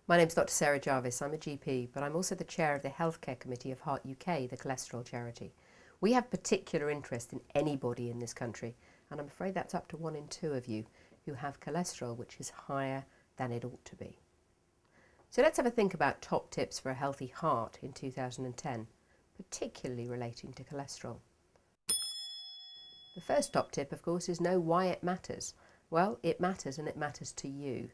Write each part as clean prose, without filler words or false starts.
My name's Dr. Sarah Jarvis. I'm a GP, but I'm also the chair of the Healthcare Committee of Heart UK, the cholesterol charity. We have particular interest in anybody in this country, and I'm afraid that's up to 1 in 2 of you who have cholesterol which is higher than it ought to be. So let's have a think about top tips for a healthy heart in 2010, particularly relating to cholesterol. The first top tip, of course, is know why it matters. Well, it matters, and it matters to you.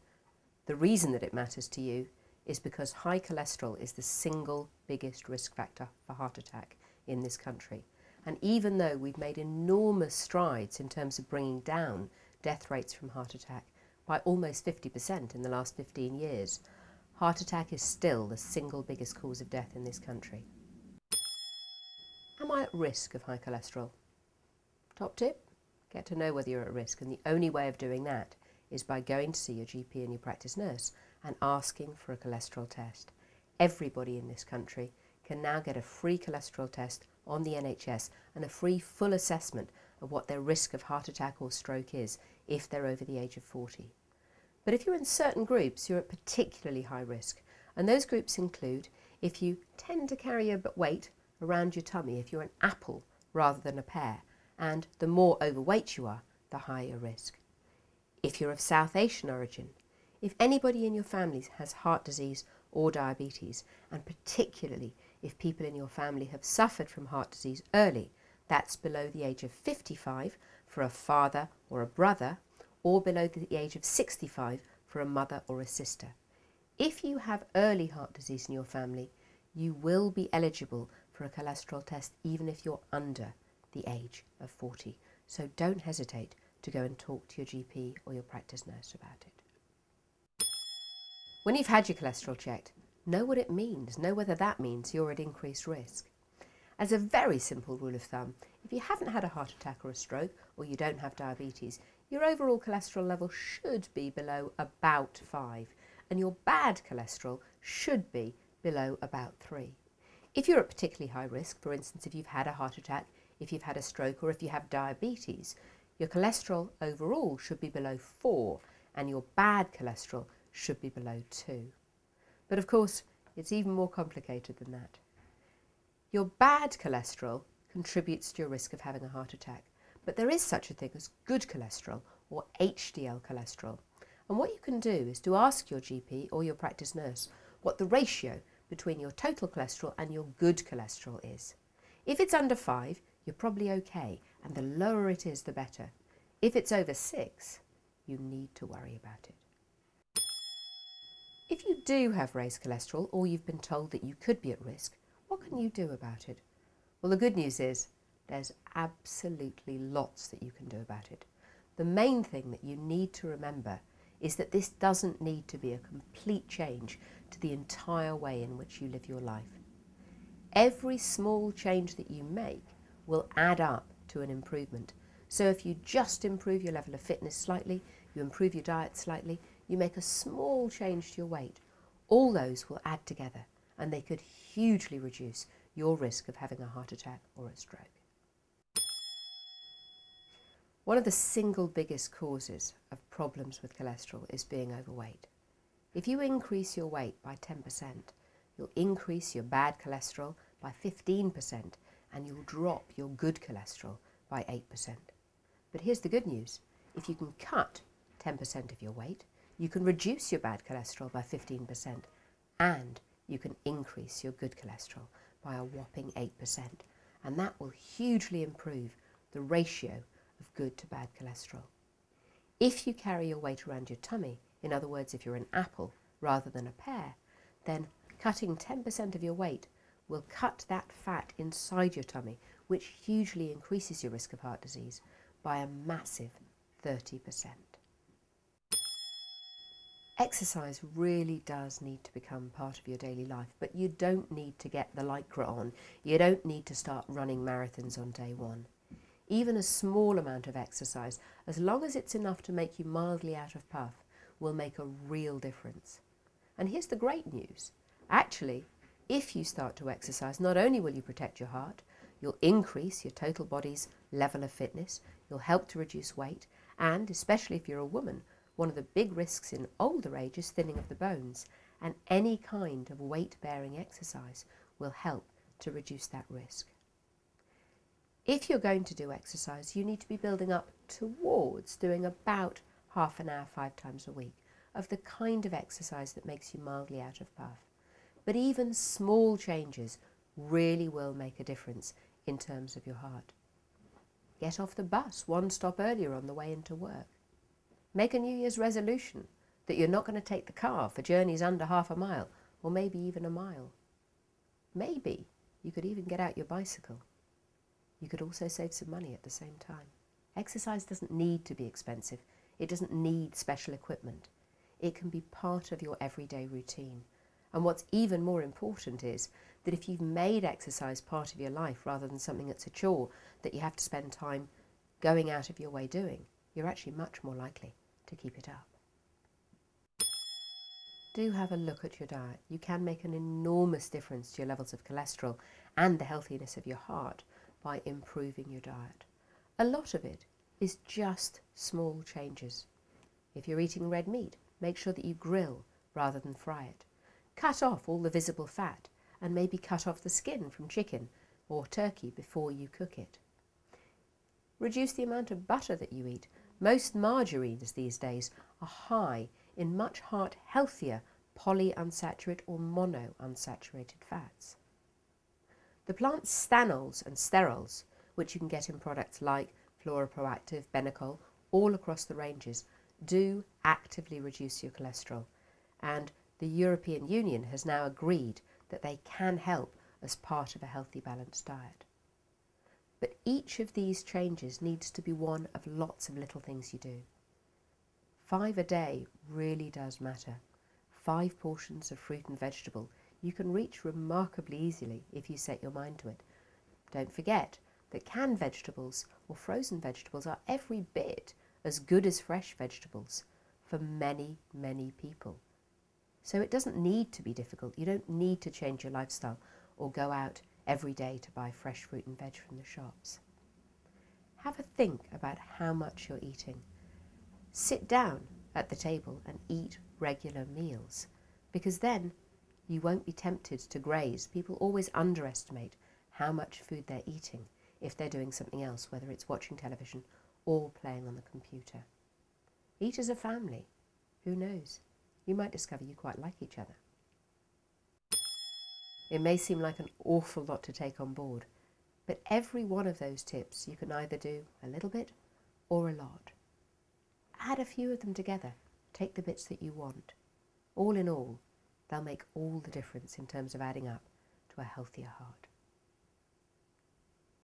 The reason that it matters to you is because high cholesterol is the single biggest risk factor for heart attack in this country. And even though we've made enormous strides in terms of bringing down death rates from heart attack by almost 50% in the last 15 years, heart attack is still the single biggest cause of death in this country. Am I at risk of high cholesterol? Top tip, get to know whether you're at risk, and the only way of doing that is by going to see your GP and your practice nurse and asking for a cholesterol test. Everybody in this country can now get a free cholesterol test on the NHS and a free full assessment of what their risk of heart attack or stroke is if they're over the age of 40. But if you're in certain groups, you're at particularly high risk, and those groups include if you tend to carry your weight around your tummy, if you're an apple rather than a pear, and the more overweight you are, the higher your risk. If you're of South Asian origin, if anybody in your family has heart disease or diabetes, and particularly if people in your family have suffered from heart disease early, that's below the age of 55 for a father or a brother, or below the age of 65 for a mother or a sister. If you have early heart disease in your family, you will be eligible for a cholesterol test even if you're under the age of 40. So don't hesitate to go and talk to your GP or your practice nurse about it. When you've had your cholesterol checked, know what it means, know whether that means you're at increased risk. As a very simple rule of thumb, if you haven't had a heart attack or a stroke, or you don't have diabetes, your overall cholesterol level should be below about 5, and your bad cholesterol should be below about 3. If you're at particularly high risk, for instance, if you've had a heart attack, if you've had a stroke, or if you have diabetes, your cholesterol overall should be below 4, and your bad cholesterol should be below 2. But of course, it's even more complicated than that. Your bad cholesterol contributes to your risk of having a heart attack, but there is such a thing as good cholesterol, or HDL cholesterol. And what you can do is to ask your GP or your practice nurse what the ratio between your total cholesterol and your good cholesterol is. If it's under 5, you're probably okay, and the lower it is, the better. If it's over 6, you need to worry about it. If you do have raised cholesterol, or you've been told that you could be at risk, what can you do about it? Well, the good news is there's absolutely lots that you can do about it. The main thing that you need to remember is that this doesn't need to be a complete change to the entire way in which you live your life. Every small change that you make will add up to an improvement. So if you just improve your level of fitness slightly, you improve your diet slightly, you make a small change to your weight, all those will add together, and they could hugely reduce your risk of having a heart attack or a stroke. One of the single biggest causes of problems with cholesterol is being overweight. If you increase your weight by 10%, you'll increase your bad cholesterol by 15%, and you'll drop your good cholesterol by 8%. But here's the good news. If you can cut 10% of your weight, you can reduce your bad cholesterol by 15%, and you can increase your good cholesterol by a whopping 8%. And that will hugely improve the ratio of good to bad cholesterol. If you carry your weight around your tummy, in other words, if you're an apple rather than a pear, then cutting 10% of your weight will cut that fat inside your tummy, which hugely increases your risk of heart disease by a massive 30%. Exercise really does need to become part of your daily life, but you don't need to get the lycra on. You don't need to start running marathons on day 1. Even a small amount of exercise, as long as it's enough to make you mildly out of puff, will make a real difference. And here's the great news. Actually, if you start to exercise, not only will you protect your heart, you'll increase your total body's level of fitness, you'll help to reduce weight, and especially if you're a woman, one of the big risks in older age is thinning of the bones. and any kind of weight-bearing exercise will help to reduce that risk. If you're going to do exercise, you need to be building up towards doing about half an hour 5 times a week of the kind of exercise that makes you mildly out of puff. But even small changes really will make a difference in terms of your heart. Get off the bus 1 stop earlier on the way into work. Make a New Year's resolution that you're not going to take the car for journeys under half a mile, or maybe even a mile. Maybe you could even get out your bicycle. You could also save some money at the same time. Exercise doesn't need to be expensive. It doesn't need special equipment. It can be part of your everyday routine. And what's even more important is that if you've made exercise part of your life rather than something that's a chore that you have to spend time going out of your way doing, you're actually much more likely to keep it up. Do have a look at your diet. You can make an enormous difference to your levels of cholesterol and the healthiness of your heart by improving your diet. A lot of it is just small changes. If you're eating red meat, make sure that you grill rather than fry it. Cut off all the visible fat and maybe cut off the skin from chicken or turkey before you cook it. Reduce the amount of butter that you eat. Most margarines these days are high in much healthier polyunsaturated or monounsaturated fats. The plant stanols and sterols, which you can get in products like Fluoroproactive, Benecol, all across the ranges, do actively reduce your cholesterol, and the European Union has now agreed that they can help as part of a healthy, balanced diet. But each of these changes needs to be one of lots of little things you do. 5 a day really does matter. 5 portions of fruit and vegetable you can reach remarkably easily if you set your mind to it. Don't forget that canned vegetables or frozen vegetables are every bit as good as fresh vegetables for many, many people. So it doesn't need to be difficult. You don't need to change your lifestyle or go out every day to buy fresh fruit and veg from the shops. Have a think about how much you're eating. Sit down at the table and eat regular meals, because then you won't be tempted to graze. People always underestimate how much food they're eating if they're doing something else, whether it's watching television or playing on the computer. Eat as a family. Who knows? You might discover you quite like each other. It may seem like an awful lot to take on board, but every one of those tips you can either do a little bit or a lot. Add a few of them together. Take the bits that you want. All in all, they'll make all the difference in terms of adding up to a healthier heart.